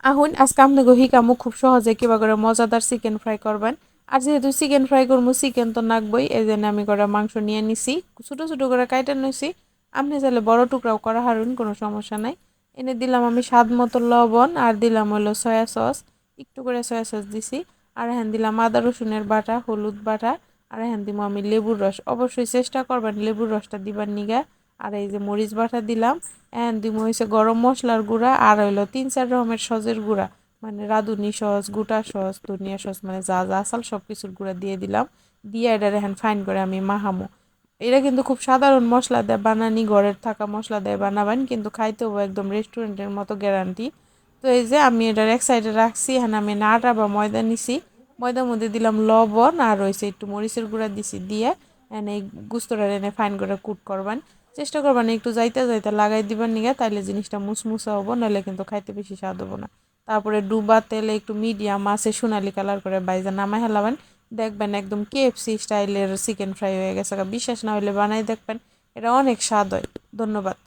আহুন আজকে আপনাকে হিকামু খুব সহজে কিবা করে মজাদার চিকেন ফ্রাই করবেন। আর যেহেতু চিকেন ফ্রাই করবো চিকেন তো নাকবই, এই জন্য আমি করে মাংস নিয়ে নিছি, ছোট ছোট করে কাইটা নিছি। আপনি চাইলে বড় টুকরাও করা হারুন, কোনো সমস্যা নাই। এনে দিলাম আমি স্বাদ মতো লবণ, আর দিলাম হলো সয়া সস, একটু করে সয়া সস দিছি। আর হ্যাঁ দিলাম আদা রসুনের বাটা, হলুদ বাটা। আর হ্যাঁ দিব আমি লেবুর রস, অবশ্যই চেষ্টা করবেন লেবুর রসটা দিবার নিগা। আর এই যে মরিচ বাটা দিলাম। দিব হয়েছে গরম মশলার গুঁড়া, আর হইলো 3-4 রকমের সসের গুঁড়া, মানে রাঁধুনি সস, গোটা সস, ধনিয়া সস, মানে যা যা আসাল সব কিছুর গুঁড়া দিয়ে দিলাম। দিয়ে এটা রেহান ফাইন করে আমি মাহামো। এটা কিন্তু খুব সাধারণ মশলা দিয়ে বানানি, ঘরের থাকা মশলা দিয়ে বানাবেন, কিন্তু খাইতে হবে একদম রেস্টুরেন্টের মতো গ্যারান্টি। তো এই যে আমি এটার এক সাইডে রাখছি, হ্যাঁ আমি আটা বা ময়দা নিছি। ময়দার মধ্যে দিলাম লবণ, আর রয়েছে একটু মরিচের গুঁড়া দিছি, দিয়ে এনে এই গুস্তটা এনে ফাইন করে কুট করবেন। চেষ্টা করবেন একটু যাইতে যাইতে লাগাই দিবার নিগে, তাইলে জিনিসটা মুসমুসা হবো, নাহলে কিন্তু খাইতে বেশি স্বাদ হবো না। তারপরে ডুবা তেলে একটু মিডিয়াম আছে সোনালি কালার করে বাইজা নামাই হেলাবেন। দেখবেন একদম কেএফসি স্টাইলের চিকেন ফ্রাই হয়ে গেছে। বিশ্বাস না হলে বানাই দেখবেন, এটা অনেক স্বাদ হয়। ধন্যবাদ।